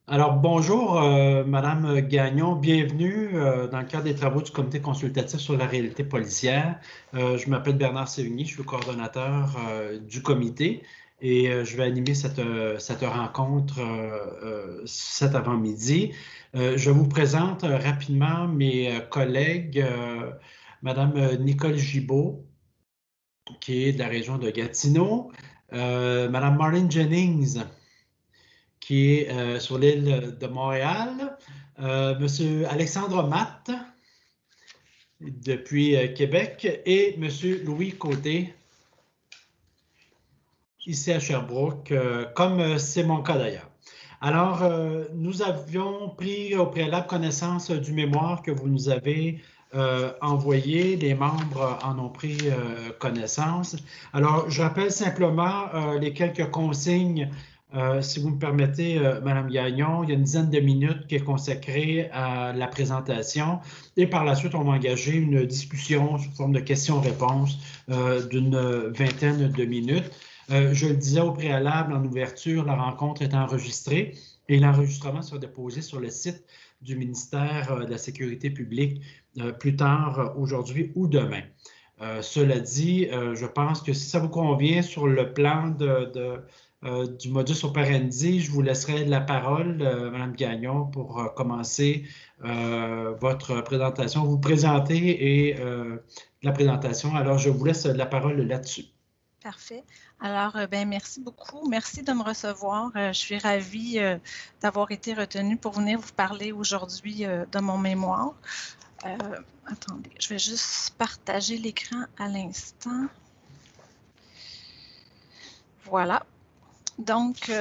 Alors, bonjour, Madame Gagnon. Bienvenue dans le cadre des travaux du comité consultatif sur la réalité policière. Je m'appelle Bernard Sévigny, je suis le coordonnateur du comité et je vais animer cette rencontre cet avant-midi. Je vous présente rapidement mes collègues, Madame Nicole Gibault, qui est de la région de Gatineau, Madame Marlene Jennings, qui est sur l'île de Montréal. Monsieur Alexandre Matt, depuis Québec, et Monsieur Louis Côté, ici à Sherbrooke, comme c'est mon cas d'ailleurs. Alors, nous avions pris au préalable connaissance du mémoire que vous nous avez envoyé. Les membres en ont pris connaissance. Alors, je rappelle simplement les quelques consignes. Si vous me permettez, Madame Gagnon, il y a une dizaine de minutes qui est consacrée à la présentation et par la suite, on va engager une discussion sous forme de questions-réponses d'une vingtaine de minutes. Je le disais au préalable, en ouverture, la rencontre est enregistrée et l'enregistrement sera déposé sur le site du ministère de la Sécurité publique plus tard aujourd'hui ou demain. Cela dit, je pense que si ça vous convient sur le plan du modus operandi, je vous laisserai la parole, Mme Gagnon, pour commencer votre présentation. Vous présentez et la présentation. Alors, je vous laisse la parole là-dessus. Parfait. Alors, merci beaucoup. Merci de me recevoir. Je suis ravie d'avoir été retenue pour venir vous parler aujourd'hui de mon mémoire. Attendez, je vais juste partager l'écran à l'instant. Voilà. Donc,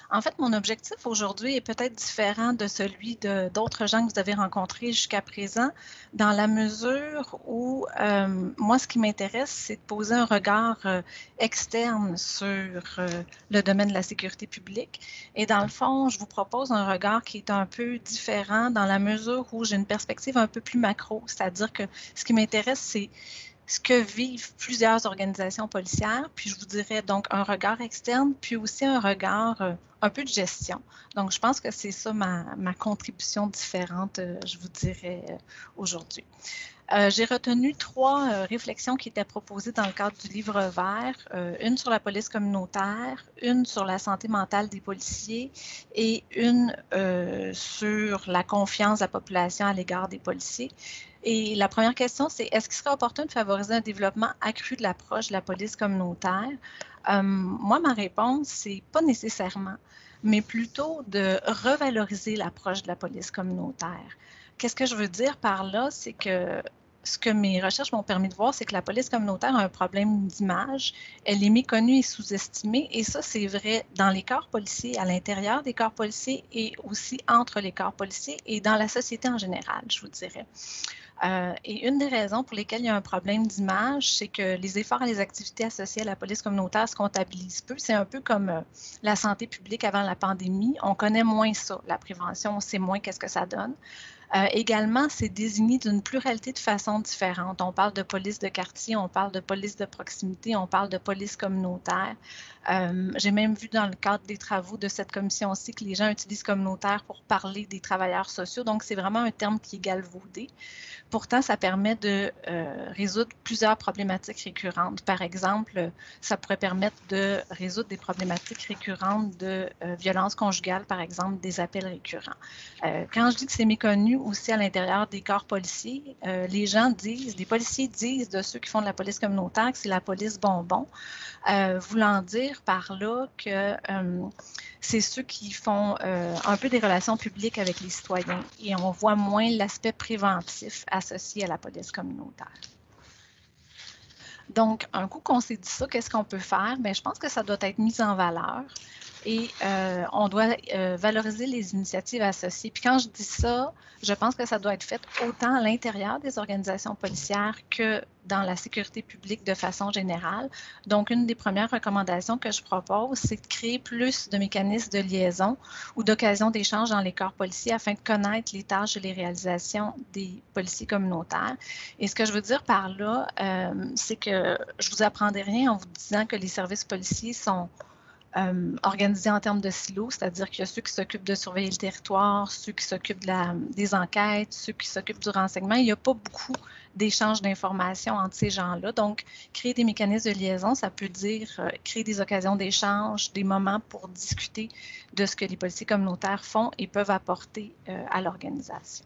en fait, mon objectif aujourd'hui est peut-être différent de celui d'autres gens que vous avez rencontrés jusqu'à présent, dans la mesure où, moi, ce qui m'intéresse, c'est de poser un regard externe sur le domaine de la sécurité publique. Et dans le fond, je vous propose un regard qui est un peu différent dans la mesure où j'ai une perspective un peu plus macro, c'est-à-dire que ce qui m'intéresse, c'est ce que vivent plusieurs organisations policières, puis je vous dirais donc un regard externe, puis aussi un regard un peu de gestion. Donc, je pense que c'est ça ma contribution différente, je vous dirais, aujourd'hui. J'ai retenu trois réflexions qui étaient proposées dans le cadre du livre vert, une sur la police communautaire, une sur la santé mentale des policiers et une sur la confiance de la population à l'égard des policiers. Et la première question, c'est est-ce qu'il serait opportun de favoriser un développement accru de l'approche de la police communautaire? Moi, ma réponse, c'est pas nécessairement, mais plutôt de revaloriser l'approche de la police communautaire. Qu'est-ce que je veux dire par là? C'est que ce que mes recherches m'ont permis de voir, c'est que la police communautaire a un problème d'image. Elle est méconnue et sous-estimée. Et ça, c'est vrai dans les corps policiers, à l'intérieur des corps policiers et aussi entre les corps policiers et dans la société en général, je vous dirais. Et une des raisons pour lesquelles il y a un problème d'image, c'est que les efforts et les activités associées à la police communautaire se comptabilisent peu. C'est un peu comme la santé publique avant la pandémie. On connaît moins ça, la prévention, on sait moins qu'est-ce que ça donne. Également, c'est désigné d'une pluralité de façons différentes. On parle de police de quartier, on parle de police de proximité, on parle de police communautaire. J'ai même vu dans le cadre des travaux de cette commission-ci que les gens utilisent communautaire pour parler des travailleurs sociaux. Donc, c'est vraiment un terme qui est galvaudé. Pourtant, ça permet de résoudre plusieurs problématiques récurrentes. Par exemple, ça pourrait permettre de résoudre des problématiques récurrentes de violence conjugale, par exemple, des appels récurrents. Quand je dis que c'est méconnu aussi à l'intérieur des corps policiers, les policiers disent de ceux qui font de la police communautaire que c'est la police bonbon, voulant dire par là que c'est ceux qui font un peu des relations publiques avec les citoyens et on voit moins l'aspect préventif associé à la police communautaire. Donc, un coup qu'on s'est dit ça, qu'est-ce qu'on peut faire? Bien, je pense que ça doit être mis en valeur et on doit valoriser les initiatives associées. Puis quand je dis ça, je pense que ça doit être fait autant à l'intérieur des organisations policières que dans la sécurité publique de façon générale. Donc, une des premières recommandations que je propose, c'est de créer plus de mécanismes de liaison ou d'occasion d'échange dans les corps policiers afin de connaître les tâches et les réalisations des policiers communautaires. Et ce que je veux dire par là, c'est que je ne vous apprendrai rien en vous disant que les services policiers sont organisés en termes de silos, c'est-à-dire qu'il y a ceux qui s'occupent de surveiller le territoire, ceux qui s'occupent des enquêtes, ceux qui s'occupent du renseignement. Il n'y a pas beaucoup d'échanges d'informations entre ces gens-là. Donc, créer des mécanismes de liaison, ça peut dire créer des occasions d'échange, des moments pour discuter de ce que les policiers communautaires font et peuvent apporter à l'organisation.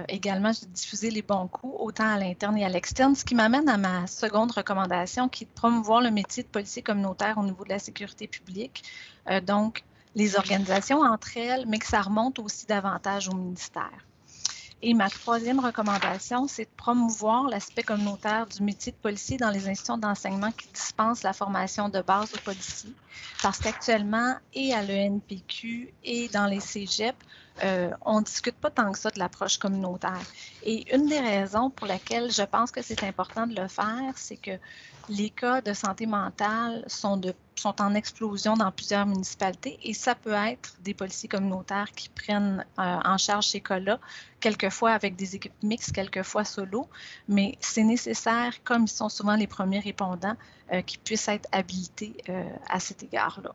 Également, j'ai diffusé les bons coups, autant à l'interne et à l'externe, ce qui m'amène à ma seconde recommandation, qui est de promouvoir le métier de policier communautaire au niveau de la sécurité publique. Donc, les organisations entre elles, mais que ça remonte aussi davantage au ministère. Et ma troisième recommandation, c'est de promouvoir l'aspect communautaire du métier de policier dans les institutions d'enseignement qui dispensent la formation de base aux policiers. Parce qu'actuellement, et à l'ENPQ et dans les cégeps, on ne discute pas tant que ça de l'approche communautaire. Et une des raisons pour lesquelles je pense que c'est important de le faire, c'est que les cas de santé mentale sont en explosion dans plusieurs municipalités et ça peut être des policiers communautaires qui prennent en charge ces cas-là, quelquefois avec des équipes mixtes, quelquefois solo, mais c'est nécessaire, comme ils sont souvent les premiers répondants, qu'ils puissent être habilités à cet égard-là.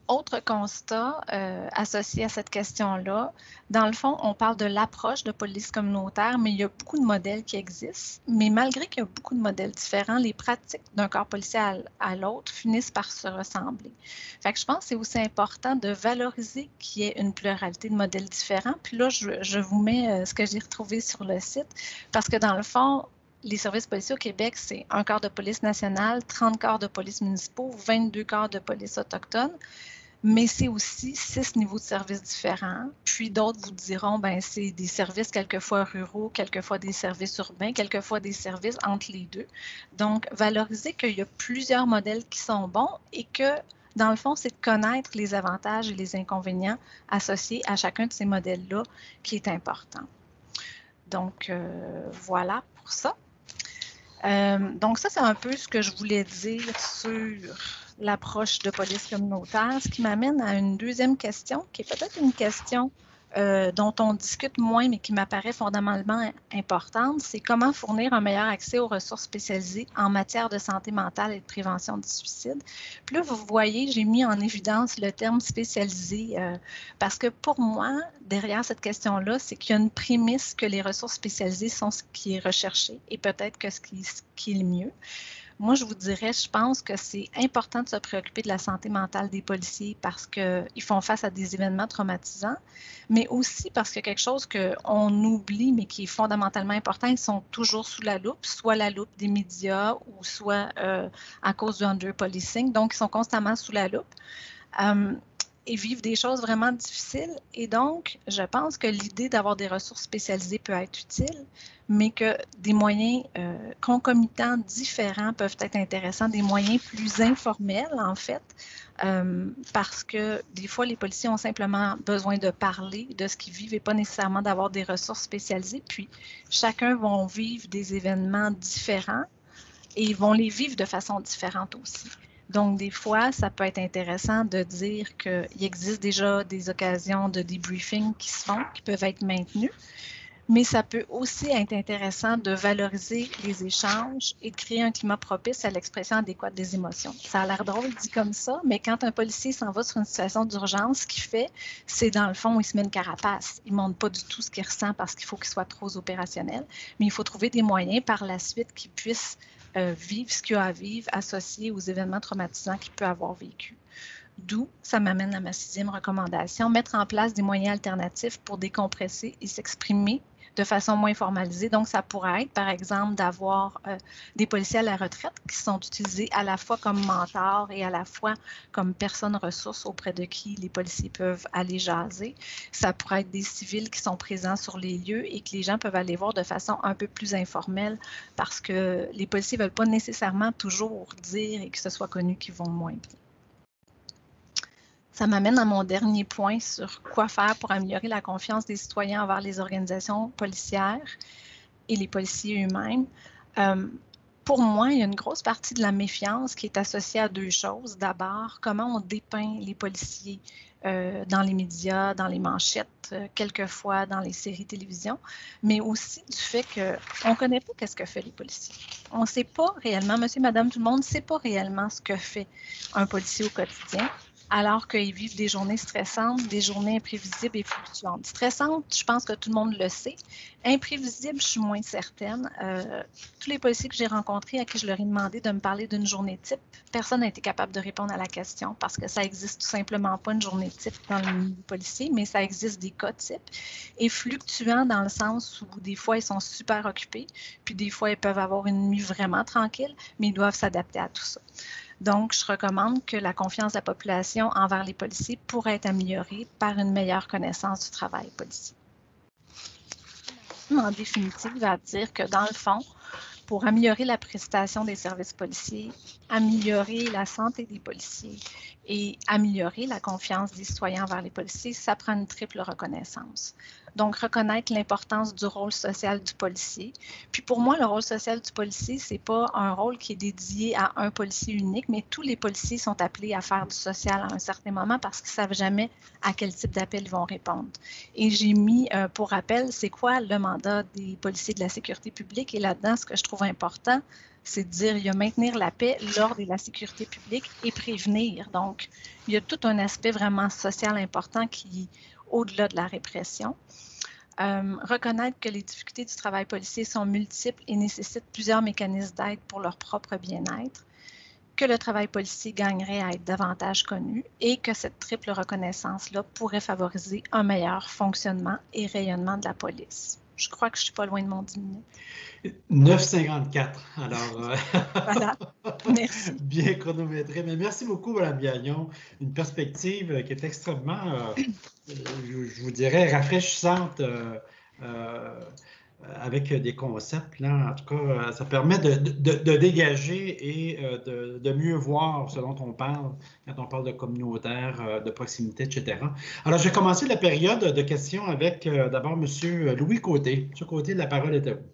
Autre constat associé à cette question-là, dans le fond, on parle de l'approche de police communautaire, mais il y a beaucoup de modèles qui existent. Mais malgré qu'il y a beaucoup de modèles différents, les pratiques d'un corps policier à l'autre finissent par se ressembler. Fait que je pense que c'est aussi important de valoriser qu'il y ait une pluralité de modèles différents. Puis là, je vous mets ce que j'ai retrouvé sur le site, parce que dans le fond, les services policiers au Québec, c'est un corps de police national, 30 corps de police municipaux, 22 corps de police autochtones. Mais c'est aussi 6 niveaux de services différents. Puis d'autres vous diront, ben c'est des services quelquefois ruraux, quelquefois des services urbains, quelquefois des services entre les deux. Donc, valoriser qu'il y a plusieurs modèles qui sont bons et que, dans le fond, c'est de connaître les avantages et les inconvénients associés à chacun de ces modèles-là qui est important. Donc, voilà pour ça. Donc ça, c'est un peu ce que je voulais dire sur l'approche de police communautaire, ce qui m'amène à une deuxième question, qui est peut-être une question dont on discute moins, mais qui m'apparaît fondamentalement importante, c'est comment fournir un meilleur accès aux ressources spécialisées en matière de santé mentale et de prévention du suicide. Puis là, vous voyez, j'ai mis en évidence le terme spécialisé parce que pour moi, derrière cette question-là, c'est qu'il y a une prémisse que les ressources spécialisées sont ce qui est recherché et peut-être que ce qui est le mieux. Moi, je vous dirais, je pense que c'est important de se préoccuper de la santé mentale des policiers parce qu'ils font face à des événements traumatisants, mais aussi parce qu'il y a quelque chose qu'on oublie, mais qui est fondamentalement important. Ils sont toujours sous la loupe, soit la loupe des médias ou soit à cause du under-policing. Donc, ils sont constamment sous la loupe. Et vivent des choses vraiment difficiles. Et donc, je pense que l'idée d'avoir des ressources spécialisées peut être utile, mais que des moyens concomitants différents peuvent être intéressants, des moyens plus informels, en fait, parce que des fois, les policiers ont simplement besoin de parler de ce qu'ils vivent et pas nécessairement d'avoir des ressources spécialisées. Puis, chacun va vivre des événements différents et ils vont les vivre de façon différente aussi. Donc, des fois, ça peut être intéressant de dire qu'il existe déjà des occasions de debriefing qui se font, qui peuvent être maintenues, mais ça peut aussi être intéressant de valoriser les échanges et de créer un climat propice à l'expression adéquate des émotions. Ça a l'air drôle dit comme ça, mais quand un policier s'en va sur une situation d'urgence, ce qu'il fait, c'est dans le fond, il se met une carapace. Il ne montre pas du tout ce qu'il ressent parce qu'il faut qu'il soit trop opérationnel, mais il faut trouver des moyens par la suite qu'il puisse vivre ce qu'il a à vivre associé aux événements traumatisants qu'il peut avoir vécu. D'où, ça m'amène à ma 6e recommandation, mettre en place des moyens alternatifs pour décompresser et s'exprimer de façon moins formalisée. Donc, ça pourrait être, par exemple, d'avoir des policiers à la retraite qui sont utilisés à la fois comme mentors et à la fois comme personnes ressources auprès de qui les policiers peuvent aller jaser. Ça pourrait être des civils qui sont présents sur les lieux et que les gens peuvent aller voir de façon un peu plus informelle parce que les policiers ne veulent pas nécessairement toujours dire et que ce soit connu qu'ils vont moins bien. Ça m'amène à mon dernier point sur quoi faire pour améliorer la confiance des citoyens envers les organisations policières et les policiers eux-mêmes. pour moi, il y a une grosse partie de la méfiance qui est associée à deux choses. D'abord, comment on dépeint les policiers dans les médias, dans les manchettes, quelquefois dans les séries télévision, mais aussi du fait qu'on ne connaît pas qu'est-ce que fait les policiers. On ne sait pas réellement, monsieur, madame, tout le monde ne sait pas réellement ce que fait un policier au quotidien, alors qu'ils vivent des journées stressantes, des journées imprévisibles et fluctuantes. Stressantes, je pense que tout le monde le sait. Imprévisibles, je suis moins certaine. Tous les policiers que j'ai rencontrés, à qui je leur ai demandé de me parler d'une journée type, personne n'a été capable de répondre à la question parce que ça n'existe tout simplement pas une journée type dans le milieu policier, mais ça existe des cas types. Et fluctuants dans le sens où des fois, ils sont super occupés, puis des fois, ils peuvent avoir une nuit vraiment tranquille, mais ils doivent s'adapter à tout ça. Donc, je recommande que la confiance de la population envers les policiers pourrait être améliorée par une meilleure connaissance du travail policier. En définitive, à dire que dans le fond, pour améliorer la prestation des services policiers, améliorer la santé des policiers et améliorer la confiance des citoyens envers les policiers, ça prend une triple reconnaissance. Donc, reconnaître l'importance du rôle social du policier. Puis pour moi, le rôle social du policier, c'est pas un rôle qui est dédié à un policier unique, mais tous les policiers sont appelés à faire du social à un certain moment parce qu'ils ne savent jamais à quel type d'appel ils vont répondre. Et j'ai mis pour rappel, c'est quoi le mandat des policiers de la sécurité publique? Et là-dedans, ce que je trouve important, c'est de dire, il y a maintenir la paix, l'ordre et la sécurité publique et prévenir. Donc, il y a tout un aspect vraiment social important qui est au-delà de la répression. Reconnaître que les difficultés du travail policier sont multiples et nécessitent plusieurs mécanismes d'aide pour leur propre bien-être, que le travail policier gagnerait à être davantage connu et que cette triple reconnaissance-là pourrait favoriser un meilleur fonctionnement et rayonnement de la police. Je crois que je ne suis pas loin de mon 10 minutes. 9,54. Alors, voilà. Merci. Bien chronométré. Mais merci beaucoup, Mme Gagnon. Une perspective qui est extrêmement, je vous dirais, rafraîchissante avec des concepts. Là, en tout cas, ça permet de dégager et de mieux voir ce dont on parle quand on parle de communautaire, de proximité, etc. Alors, je vais commencer la période de questions avec d'abord M. Louis Côté. M. Côté, la parole est à vous.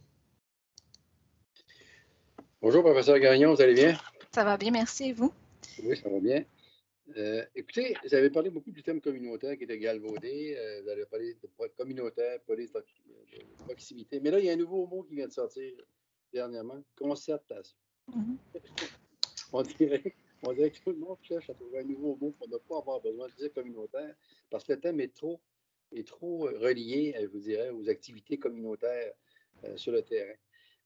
Bonjour, professeur Gagnon, vous allez bien? Ça va bien, merci. Et vous? Oui, ça va bien. Écoutez, vous avez parlé beaucoup du thème communautaire qui était galvaudé. Vous avez parlé de communautaire, police de proximité. Mais là, il y a un nouveau mot qui vient de sortir dernièrement, concertation. On dirait que tout le monde cherche à trouver un nouveau mot pour ne pas avoir besoin de dire communautaire parce que le thème est trop relié, je vous dirais, aux activités communautaires sur le terrain.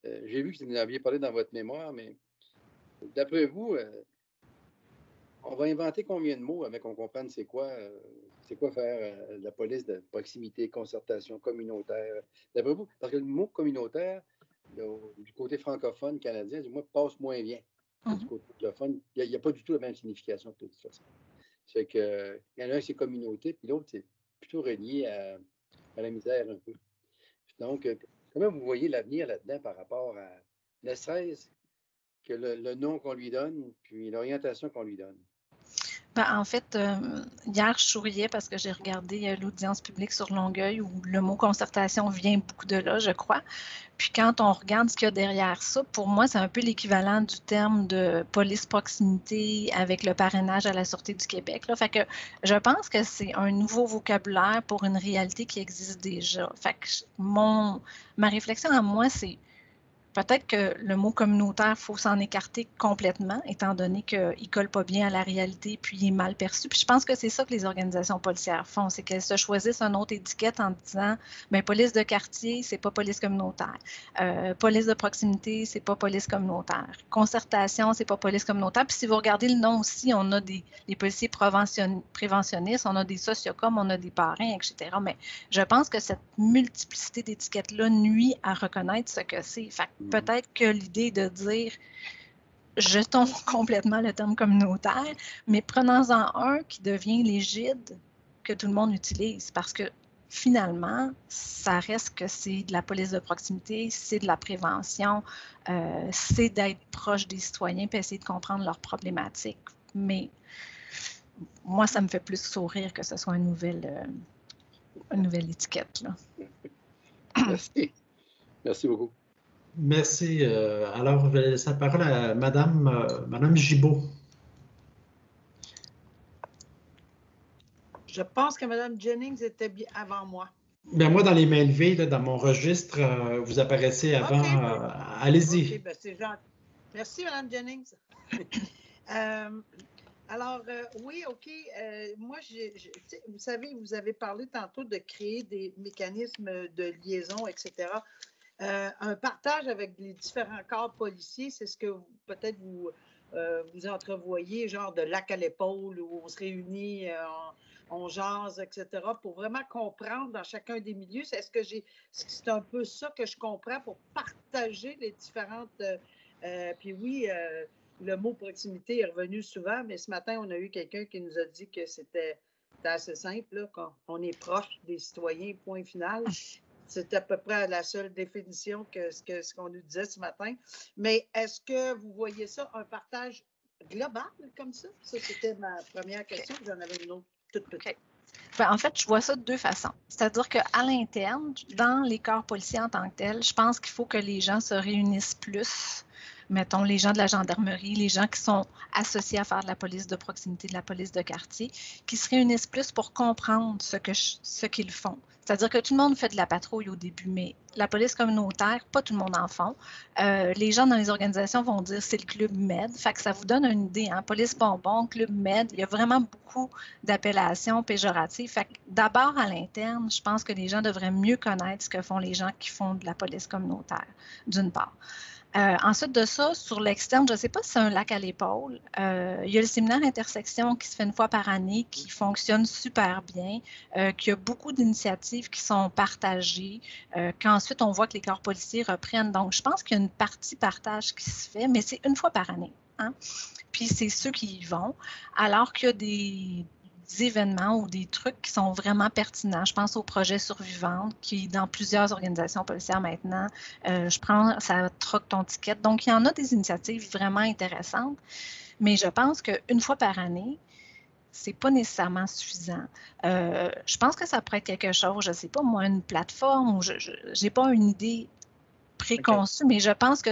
J'ai vu que vous en aviez parlé dans votre mémoire, mais d'après vous, on va inventer combien de mots avec qu'on comprenne c'est quoi faire la police de proximité, concertation, communautaire. D'après vous, parce que le mot communautaire, du côté francophone canadien, du moins, passe moins bien. Du côté anglophone, il n'y a pas du tout la même signification de toute façon. C'est que il y en a un, c'est communauté, puis l'autre, c'est plutôt relié à la misère un peu. Donc, comment vous voyez l'avenir là-dedans par rapport à ne serait-ce que le nom qu'on lui donne, puis l'orientation qu'on lui donne? Ben, en fait, hier, je souriais parce que j'ai regardé l'audience publique sur Longueuil où le mot concertation vient beaucoup de là, je crois. Puis quand on regarde ce qu'il y a derrière ça, pour moi, c'est un peu l'équivalent du terme de police proximité avec le parrainage à la Sûreté du Québec. Là. Fait que je pense que c'est un nouveau vocabulaire pour une réalité qui existe déjà. Fait que ma réflexion à moi, c'est peut-être que le mot communautaire, il faut s'en écarter complètement, étant donné qu'il ne colle pas bien à la réalité, puis il est mal perçu. Puis je pense que c'est ça que les organisations policières font, c'est qu'elles se choisissent une autre étiquette en disant, bien, police de quartier, c'est pas police communautaire. Police de proximité, c'est pas police communautaire. Concertation, c'est pas police communautaire. Puis si vous regardez le nom aussi, on a les policiers préventionnistes, on a des sociocoms, on a des parrains, etc. Mais je pense que cette multiplicité d'étiquettes-là nuit à reconnaître ce que c'est. Fait que peut-être que l'idée de dire jetons complètement le terme communautaire, mais prenons-en un qui devient l'égide que tout le monde utilise parce que finalement, ça reste que c'est de la police de proximité, c'est de la prévention, c'est d'être proche des citoyens et essayer de comprendre leurs problématiques. Mais moi, ça me fait plus sourire que ce soit une nouvelle étiquette. Là. Merci. Merci beaucoup. Merci. Alors, je vais laisser la parole à Madame Gibault. Je pense que Mme Jennings était bien avant moi. Bien, moi, dans les mains levées, là, dans mon registre, vous apparaissez avant. OK. Allez-y. OK, ben c'est gentil. Merci, Mme Jennings. Alors, oui, OK. Moi, vous savez, vous avez parlé tantôt de créer des mécanismes de liaison, etc. Un partage avec les différents corps policiers, c'est ce que peut-être vous entrevoyez, genre de lac à l'épaule, où on se réunit, on jase, etc., pour vraiment comprendre dans chacun des milieux. C'est un peu ça que je comprends pour partager les différentes. Puis oui, le mot proximité est revenu souvent, mais ce matin, on a eu quelqu'un qui nous a dit que c'était assez simple, là, qu'on est proche des citoyens, point final. C'est à peu près la seule définition que ce qu'on nous disait ce matin. Mais est-ce que vous voyez ça, un partage global comme ça? Ça, c'était ma première question. J'en avais une autre toute petite. Okay. Ben, en fait, je vois ça de deux façons. C'est-à-dire qu'à l'interne, dans les corps policiers en tant que tels, je pense qu'il faut que les gens se réunissent plus. Mettons, les gens de la gendarmerie, les gens qui sont associés à faire de la police de proximité, de la police de quartier, qui se réunissent plus pour comprendre ce qu'ils font. C'est-à-dire que tout le monde fait de la patrouille au début, mais la police communautaire, pas tout le monde en font. Les gens dans les organisations vont dire c'est le club MED, fait que ça vous donne une idée, hein? Police bonbon, club MED, il y a vraiment beaucoup d'appellations péjoratives. Fait que d'abord à l'interne, je pense que les gens devraient mieux connaître ce que font les gens qui font de la police communautaire, d'une part. Ensuite de ça, sur l'externe, je ne sais pas si c'est un lac à l'épaule. Il y a le séminaire intersection qui se fait une fois par année, qui fonctionne super bien, qu'il y a beaucoup d'initiatives qui sont partagées, qu'ensuite on voit que les corps policiers reprennent. Donc, je pense qu'il y a une partie partage qui se fait, mais c'est une fois par année. Hein? Puis c'est ceux qui y vont, alors qu'il y a des événements ou des trucs qui sont vraiment pertinents. Je pense au projet Survivante qui, dans plusieurs organisations policières maintenant, ça troque ton ticket. Donc, il y en a des initiatives vraiment intéressantes, mais je pense qu'une fois par année, c'est pas nécessairement suffisant. Je pense que ça pourrait être quelque chose, je sais pas, moi, une plateforme, ou je n'ai pas une idée préconçue, mais je pense que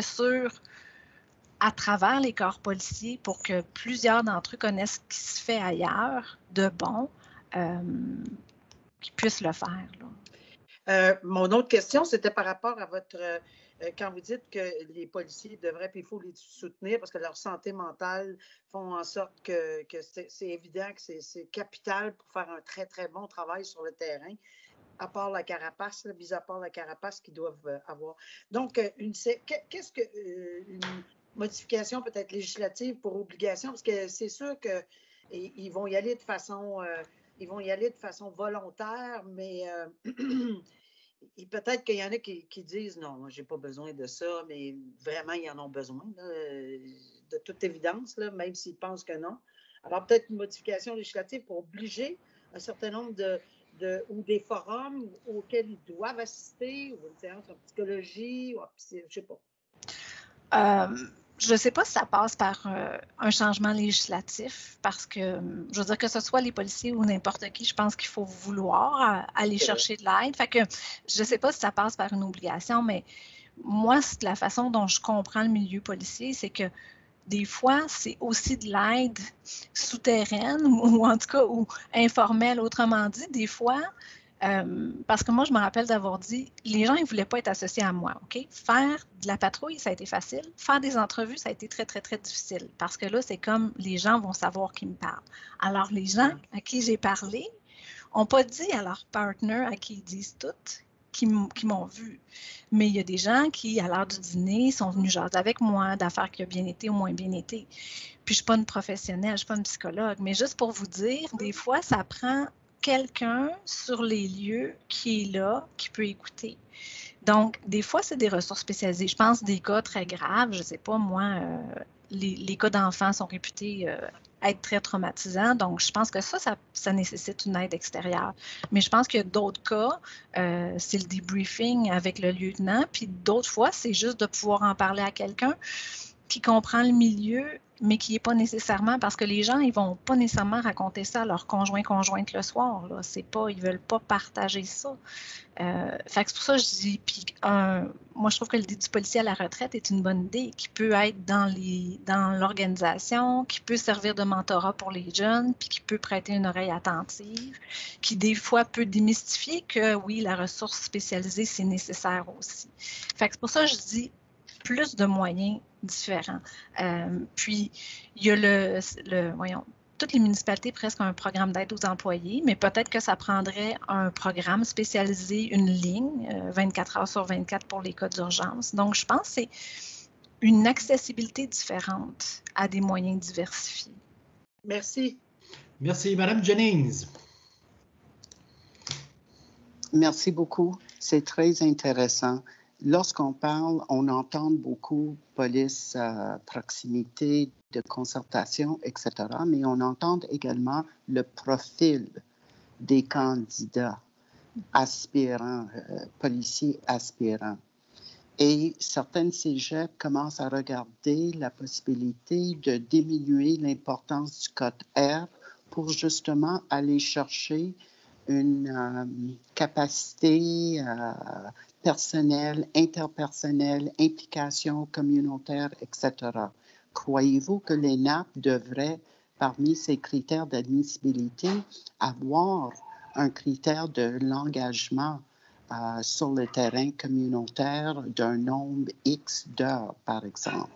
à travers les corps policiers, pour que plusieurs d'entre eux connaissent ce qui se fait ailleurs de bon, qu'ils puissent le faire. Là. Mon autre question, c'était par rapport à votre... quand vous dites que les policiers devraient, puis il faut les soutenir parce que leur santé mentale font en sorte que c'est évident que c'est capital pour faire un très, très bon travail sur le terrain, à part la carapace, là, mis à part la carapace qu'ils doivent avoir. Donc, qu'est-ce que... une modification peut-être législative pour obligation, parce que c'est sûr qu'ils vont y aller de façon volontaire, mais peut-être qu'il y en a qui disent non, j'ai pas besoin de ça, mais vraiment ils en ont besoin, là, de toute évidence, là, même s'ils pensent que non. Alors peut-être une modification législative pour obliger un certain nombre ou des forums auxquels ils doivent assister, ou une séance en psychologie, ou je sais pas. Je ne sais pas si ça passe par un changement législatif, parce que, je veux dire, que ce soit les policiers ou n'importe qui, je pense qu'il faut vouloir aller chercher de l'aide. Fait que je ne sais pas si ça passe par une obligation, mais moi, c'est la façon dont je comprends le milieu policier, c'est que des fois, c'est aussi de l'aide souterraine, ou en tout cas, ou informelle. Autrement dit, des fois, parce que moi, je me rappelle d'avoir dit, les gens, ils ne voulaient pas être associés à moi, OK? Faire de la patrouille, ça a été facile. Faire des entrevues, ça a été très, très, très difficile. Parce que là, c'est comme les gens vont savoir qui me parle. Alors, les gens à qui j'ai parlé n'ont pas dit à leur partner, à qui ils disent tout, qui m'ont vu. Mais il y a des gens qui, à l'heure du dîner, sont venus jaser avec moi d'affaires qui ont bien été ou moins bien été. Puis, je ne suis pas une professionnelle, je ne suis pas une psychologue. Mais juste pour vous dire, des fois, ça prend quelqu'un sur les lieux qui est là, qui peut écouter. Donc, des fois, c'est des ressources spécialisées. Je pense des cas très graves, je ne sais pas, moi, les cas d'enfants sont réputés être très traumatisants. Donc, je pense que ça nécessite une aide extérieure. Mais je pense qu'il y a d'autres cas, c'est le debriefing avec le lieutenant, puis d'autres fois, c'est juste de pouvoir en parler à quelqu'un qui comprend le milieu mais qui n'est pas nécessairement, parce que les gens, ils ne vont pas nécessairement raconter ça à leur conjointe le soir. Là. C'est pas, ils ne veulent pas partager ça. Fait que c'est pour ça que je dis, puis moi je trouve que l'idée du policier à la retraite est une bonne idée, qui peut être dans l'organisation, qui peut servir de mentorat pour les jeunes, puis qui peut prêter une oreille attentive, qui des fois peut démystifier que oui, la ressource spécialisée, c'est nécessaire aussi. Fait que c'est pour ça que je dis plus de moyens différents. Puis, il y a voyons, toutes les municipalités presque ont un programme d'aide aux employés, mais peut-être que ça prendrait un programme spécialisé, une ligne, 24 heures sur 24 pour les cas d'urgence. Donc, je pense que c'est une accessibilité différente à des moyens diversifiés. Merci. Merci. Madame Jennings. Merci beaucoup. C'est très intéressant. Lorsqu'on parle, on entend beaucoup police proximité, de concertation, etc., mais on entend également le profil des candidats aspirants, policiers aspirants. Et certaines cégeps commencent à regarder la possibilité de diminuer l'importance du code R pour justement aller chercher une capacité personnelle, interpersonnelle, implication communautaire, etc. Croyez-vous que l'ENAP devrait, parmi ces critères d'admissibilité, avoir un critère de l'engagement sur le terrain communautaire d'un nombre X d'heures, par exemple?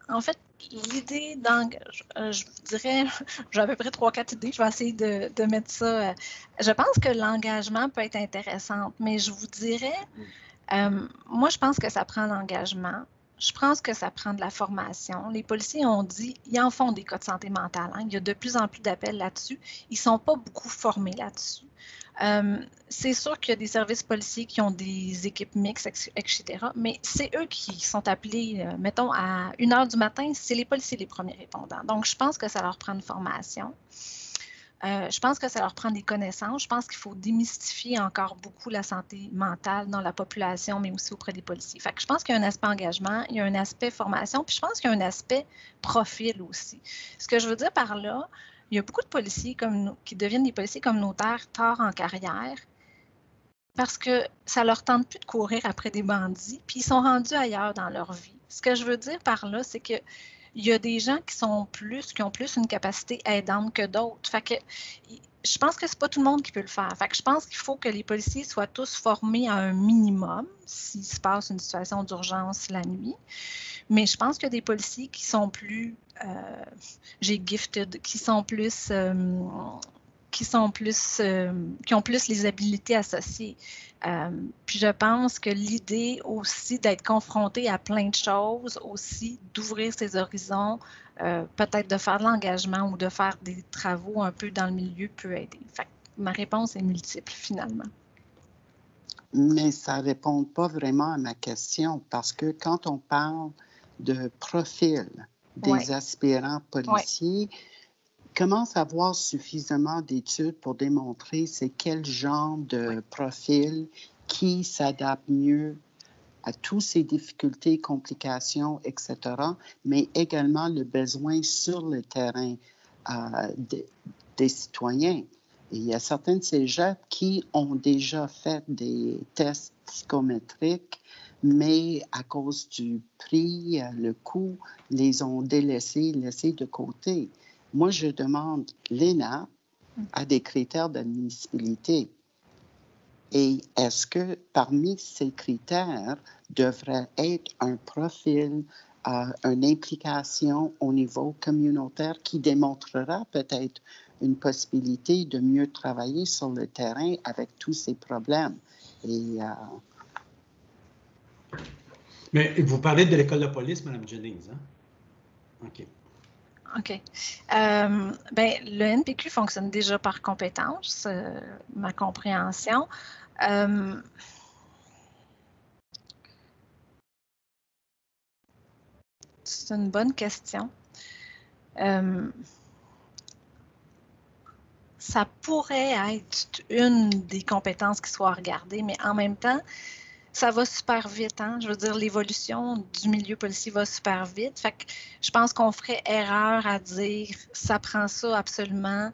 En fait, l'idée je dirais, j'ai à peu près 3-4 idées, je vais essayer de mettre ça. Je pense que l'engagement peut être intéressant, mais je vous dirais, moi, je pense que ça prend l'engagement. Je pense que ça prend de la formation. Les policiers ont dit, ils en font des cas de santé mentale. Hein. Il y a de plus en plus d'appels là-dessus. Ils ne sont pas beaucoup formés là-dessus. C'est sûr qu'il y a des services policiers qui ont des équipes mixtes, etc. Mais c'est eux qui sont appelés, mettons, à 1h du matin, c'est les policiers les premiers répondants. Donc, je pense que ça leur prend une formation. Je pense que ça leur prend des connaissances. Je pense qu'il faut démystifier encore beaucoup la santé mentale dans la population, mais aussi auprès des policiers. Fait que je pense qu'il y a un aspect engagement, il y a un aspect formation, puis je pense qu'il y a un aspect profil aussi. Ce que je veux dire par là, il y a beaucoup de policiers qui deviennent des policiers communautaires tard en carrière parce que ça leur tente plus de courir après des bandits, puis ils sont rendus ailleurs dans leur vie. Ce que je veux dire par là, c'est que il y a des gens qui ont plus une capacité aidante que d'autres. Fait que je pense que c'est pas tout le monde qui peut le faire. Fait que je pense qu'il faut que les policiers soient tous formés à un minimum s'il se passe une situation d'urgence la nuit. Mais je pense qu'il y a des policiers qui sont plus gifted, qui ont plus les habiletés associées. Puis je pense que l'idée aussi d'être confronté à plein de choses, aussi d'ouvrir ses horizons, peut-être de faire de l'engagement ou de faire des travaux un peu dans le milieu peut aider. Fait que ma réponse est multiple finalement. Mais ça ne répond pas vraiment à ma question parce que quand on parle de profil des aspirants policiers, comment savoir suffisamment d'études pour démontrer c'est quel genre de profil qui s'adapte mieux à toutes ces difficultés, complications, etc., mais également le besoin sur le terrain des citoyens. Et il y a certaines cégeps qui ont déjà fait des tests psychométriques, mais à cause du prix, le coût, les ont laissés de côté. Moi, je demande, l'ENAP a des critères d'admissibilité. Et est-ce que parmi ces critères devrait être un profil, une implication au niveau communautaire qui démontrera peut-être une possibilité de mieux travailler sur le terrain avec tous ces problèmes? Mais vous parlez de l'école de police, Mme Jennings, hein? OK. OK. Le NPQ fonctionne déjà par compétence, ma compréhension. C'est une bonne question. Ça pourrait être une des compétences qui soit regardée, mais en même temps, ça va super vite, hein? Je veux dire, l'évolution du milieu policier va super vite. Fait que je pense qu'on ferait erreur à dire ça prend ça absolument.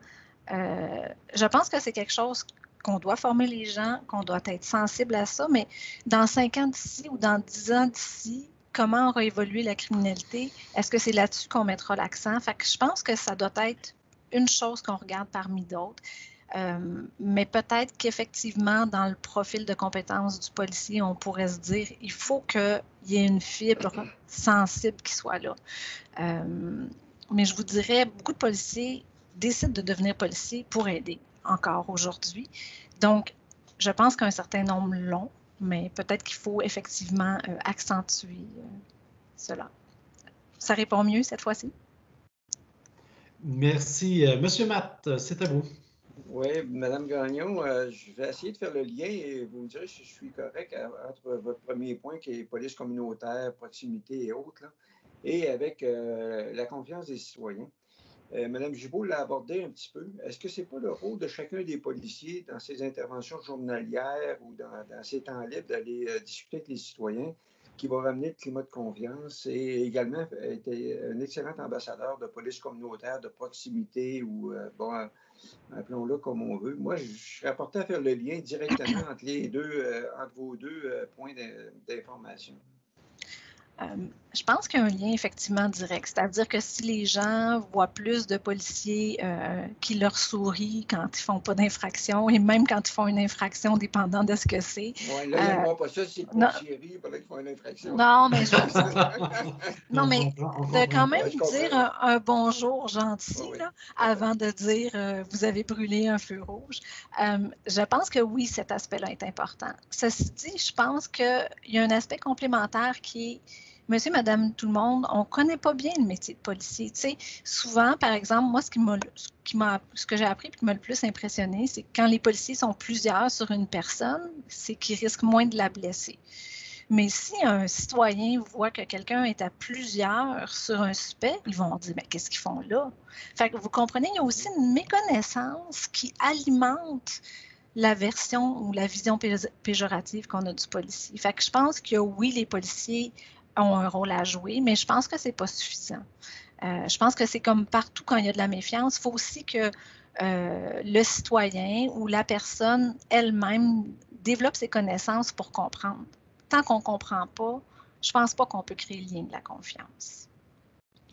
Je pense que c'est quelque chose qu'on doit former les gens, qu'on doit être sensible à ça, mais dans 5 ans d'ici ou dans 10 ans d'ici, comment aura évolué la criminalité? Est-ce que c'est là-dessus qu'on mettra l'accent? Fait que je pense que ça doit être une chose qu'on regarde parmi d'autres. Mais peut-être qu'effectivement, dans le profil de compétences du policier, on pourrait se dire il faut qu'il y ait une fibre sensible qui soit là. Mais je vous dirais, beaucoup de policiers décident de devenir policiers pour aider encore aujourd'hui. Donc, je pense qu'un certain nombre l'ont, mais peut-être qu'il faut effectivement accentuer cela. Ça répond mieux cette fois-ci? Merci. Monsieur Matt, c'est à vous. Oui, Mme Gagnon, je vais essayer de faire le lien et vous me direz si je suis correct entre votre premier point qui est police communautaire, proximité et autres, là, et avec la confiance des citoyens. Mme Gibault l'a abordé un petit peu. Est-ce que ce n'est pas le rôle de chacun des policiers dans ses interventions journalières ou dans ses temps libres d'aller discuter avec les citoyens qui va ramener le climat de confiance et également être un excellent ambassadeur de police communautaire, de proximité ou, appelons-le comme on veut. Moi, je serais porté à faire le lien directement entre les deux, entre vos deux points d'information. Je pense qu'il y a un lien effectivement direct, c'est-à-dire que si les gens voient plus de policiers qui leur sourient quand ils ne font pas d'infraction et même quand ils font une infraction, dépendant de ce que c'est. Oui, là, ils ne pas ça, c'est le policier rit, pendant qu'ils font une infraction. Non, mais non, mais de quand même dire un bonjour gentil là, avant de dire vous avez brûlé un feu rouge. Je pense que oui, cet aspect-là est important. Ceci dit, je pense qu'il y a un aspect complémentaire qui est Monsieur, madame, tout le monde, on ne connaît pas bien le métier de policier. Tu sais, souvent, par exemple, moi, ce que j'ai appris et qui m'a le plus impressionné, c'est que quand les policiers sont plusieurs sur une personne, c'est qu'ils risquent moins de la blesser. Mais si un citoyen voit que quelqu'un est à plusieurs sur un suspect, ils vont dire, mais qu'est-ce qu'ils font là? Fait que vous comprenez, il y a aussi une méconnaissance qui alimente la version ou la vision péjorative qu'on a du policier. Fait que je pense que oui, les policiers ont un rôle à jouer, mais je pense que ce n'est pas suffisant. Je pense que c'est comme partout quand il y a de la méfiance, il faut aussi que le citoyen ou la personne elle-même développe ses connaissances pour comprendre. Tant qu'on ne comprend pas, je ne pense pas qu'on peut créer le lien de la confiance.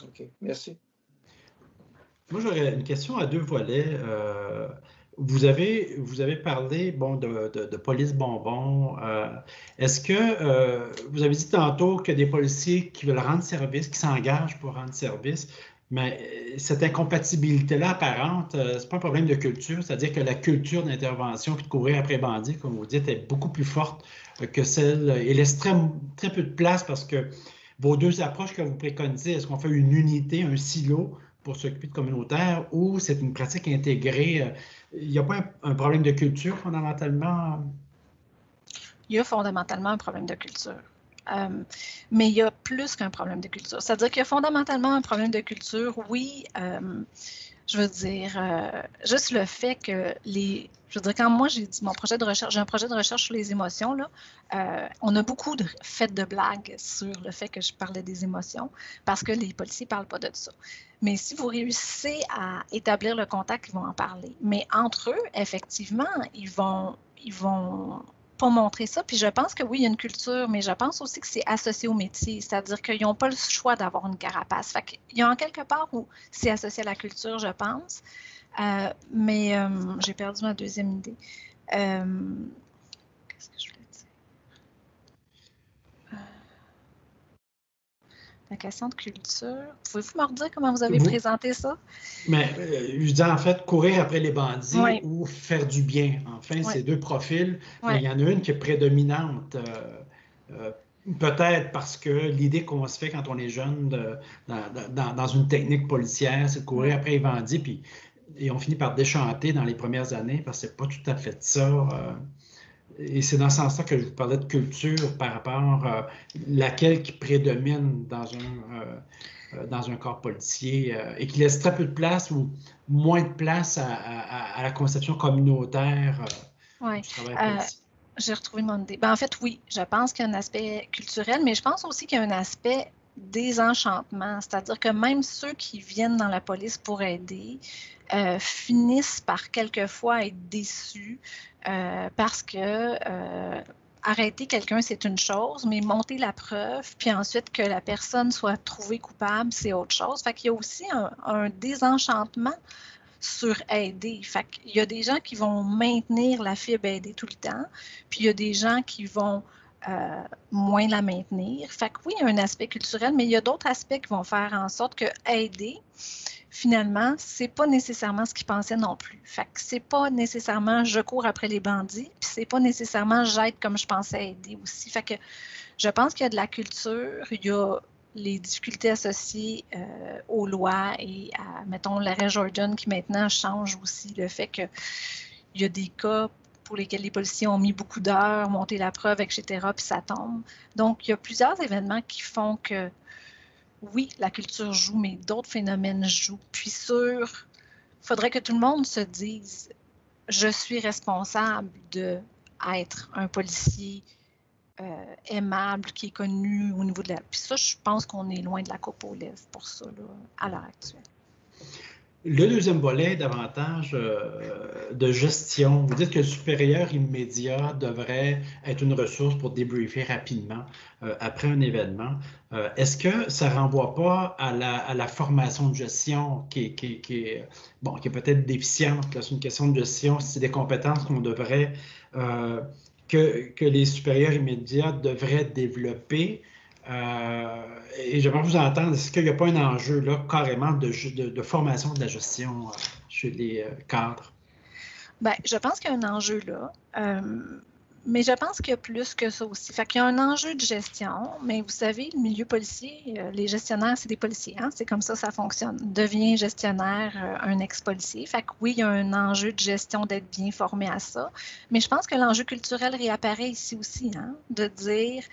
OK, merci. Moi, j'aurais une question à deux volets. Vous avez parlé de police bonbon. Est-ce que vous avez dit tantôt que des policiers qui veulent rendre service, qui s'engagent pour rendre service, mais cette incompatibilité-là apparente, c'est pas un problème de culture, c'est-à-dire que la culture d'intervention et de courir après bandits, comme vous dites, est beaucoup plus forte que celle et laisse très peu de place parce que vos deux approches que vous préconisez, est-ce qu'on fait une unité, un silo pour s'occuper de communautaire ou c'est une pratique intégrée? Il n'y a pas un problème de culture fondamentalement? Il y a fondamentalement un problème de culture. Mais il y a plus qu'un problème de culture. C'est-à-dire qu'il y a fondamentalement un problème de culture, oui. Je veux dire, juste le fait que quand moi j'ai dit mon projet de recherche, j'ai un projet de recherche sur les émotions, là, on a beaucoup fait de blagues sur le fait que je parlais des émotions parce que les policiers ne parlent pas de ça. Mais si vous réussissez à établir le contact, ils vont en parler. Mais entre eux, effectivement, ils vont pas montrer ça. Puis je pense que oui, il y a une culture, mais je pense aussi que c'est associé au métier. C'est-à-dire qu'ils n'ont pas le choix d'avoir une carapace. Fait qu'il y a en quelque part où c'est associé à la culture, je pense. Mais j'ai perdu ma deuxième idée. Qu'est-ce que je voulais dire? La question de culture. Pouvez-vous me redire comment vous avez présenté ça? Mais je dis en fait courir après les bandits ou faire du bien. Enfin, c'est deux profils. Mais il y en a une qui est prédominante. Peut-être parce que l'idée qu'on se fait quand on est jeune dans une technique policière, c'est de courir après les bandits, et on finit par déchanter dans les premières années parce que c'est pas tout à fait ça. Et c'est dans ce sens-là que je vous parlais de culture par rapport à laquelle qui prédomine dans un corps policier et qui laisse très peu de place ou moins de place à la conception communautaire du travail policier. J'ai retrouvé mon idée. Ben, en fait, oui, je pense qu'il y a un aspect culturel, mais je pense aussi qu'il y a un aspect désenchantement. C'est-à-dire que même ceux qui viennent dans la police pour aider finissent par quelquefois être déçus parce que arrêter quelqu'un, c'est une chose, mais monter la preuve, puis ensuite que la personne soit trouvée coupable, c'est autre chose. Fait qu'il y a aussi un désenchantement sur aider. Fait qu'il y a des gens qui vont maintenir la fibre aider tout le temps, puis il y a des gens qui vont moins la maintenir. Fait que oui, il y a un aspect culturel, mais il y a d'autres aspects qui vont faire en sorte que aider, finalement, c'est pas nécessairement ce qu'ils pensaient non plus. Fait que c'est pas nécessairement je cours après les bandits, puis c'est pas nécessairement j'aide comme je pensais aider aussi. Fait que je pense qu'il y a de la culture, il y a les difficultés associées aux lois et à, mettons, l'arrêt Jordan qui maintenant change aussi le fait qu'il y a des cas pour lesquels les policiers ont mis beaucoup d'heures, monté la preuve, etc., puis ça tombe. Donc, il y a plusieurs événements qui font que, oui, la culture joue, mais d'autres phénomènes jouent. Puis il faudrait que tout le monde se dise, je suis responsable d'être un policier aimable, qui est connu au niveau de la... Puis ça, je pense qu'on est loin de la coupe aux lèvres pour ça, là, à l'heure actuelle. Le deuxième volet, davantage de gestion. Vous dites que le supérieur immédiat devrait être une ressource pour débriefer rapidement après un événement. Est-ce que ça ne renvoie pas à la formation de gestion qui est peut-être déficiente? C'est une question de gestion, c'est des compétences qu'on devrait... que les supérieurs immédiats devraient développer. Et j'aimerais vous entendre, est-ce qu'il n'y a pas un enjeu là, carrément de formation de la gestion chez les cadres? Bien, je pense qu'il y a un enjeu là, mais je pense qu'il y a plus que ça aussi. Fait qu'il y a un enjeu de gestion, mais vous savez, le milieu policier, les gestionnaires, c'est des policiers, hein? C'est comme ça fonctionne. Devient gestionnaire un ex-policier. Fait que oui, il y a un enjeu de gestion d'être bien formé à ça, mais je pense que l'enjeu culturel réapparaît ici aussi, hein? De dire...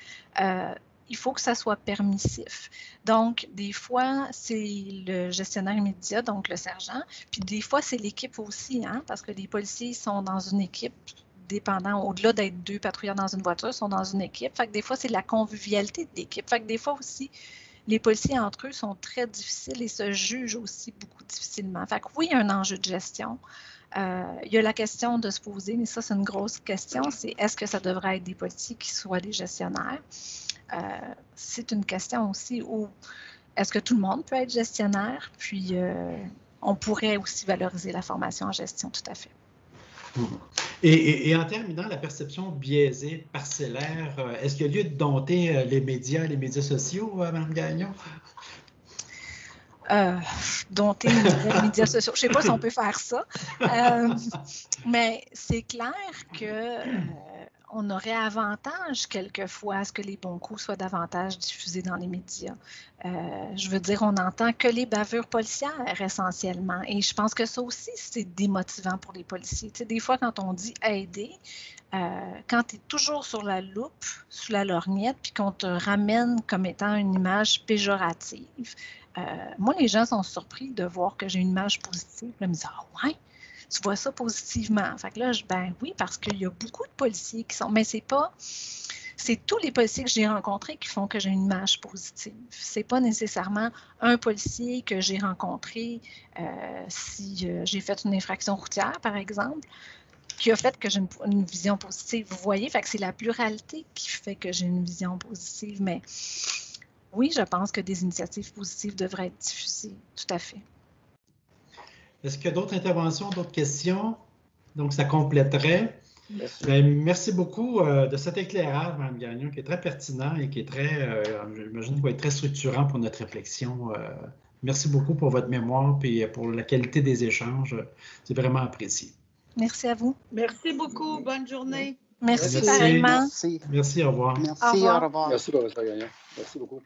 il faut que ça soit permissif. Donc, des fois, c'est le gestionnaire immédiat, donc le sergent, puis des fois, c'est l'équipe aussi, hein, parce que les policiers sont dans une équipe dépendant, au-delà d'être 2 patrouilleurs dans une voiture, sont dans une équipe. Fait que des fois, c'est la convivialité de l'équipe. Fait que des fois aussi, les policiers entre eux sont très difficiles et se jugent aussi beaucoup difficilement. Fait que oui, il y a un enjeu de gestion. Il y a la question de se poser, mais ça, c'est une grosse question, c'est est-ce que ça devrait être des policiers qui soient des gestionnaires? C'est une question aussi où est-ce que tout le monde peut être gestionnaire? Puis, on pourrait aussi valoriser la formation en gestion, tout à fait. Et en terminant, la perception biaisée, parcellaire, est-ce qu'il y a lieu de dompter les médias sociaux, Mme Gagnon? Dompter les médias sociaux. Je ne sais pas si on peut faire ça, mais c'est clair que on aurait avantage quelquefois à ce que les bons coups soient davantage diffusés dans les médias. Je veux dire, on n'entend que les bavures policières essentiellement. Et je pense que ça aussi, c'est démotivant pour les policiers. Tu sais, des fois, quand on dit aider, quand tu es toujours sur la loupe, sous la lorgnette, puis qu'on te ramène comme étant une image péjorative, moi, les gens sont surpris de voir que j'ai une image positive. Là, ils me disent « Ah ouais? Tu vois ça positivement. » Fait que là, ben oui, parce qu'il y a beaucoup de policiers qui sont... Mais c'est tous les policiers que j'ai rencontrés qui font que j'ai une image positive. C'est pas nécessairement un policier que j'ai rencontré si j'ai fait une infraction routière, par exemple, qui a fait que j'ai une vision positive. Vous voyez, fait que c'est la pluralité qui fait que j'ai une vision positive. Mais oui, je pense que des initiatives positives devraient être diffusées, tout à fait. Est-ce qu'il y a d'autres interventions, d'autres questions? Donc, ça compléterait. Merci. Merci beaucoup de cet éclairage, Mme Gagnon, qui est très pertinent et qui est très, j'imagine, qu'il va être très structurant pour notre réflexion. Merci beaucoup pour votre mémoire et pour la qualité des échanges. C'est vraiment apprécié. Merci à vous. Merci beaucoup. Bonne journée. Merci pareillement. Merci, au revoir. Merci, au revoir. au revoir. Merci, professeur Gagnon. Merci beaucoup.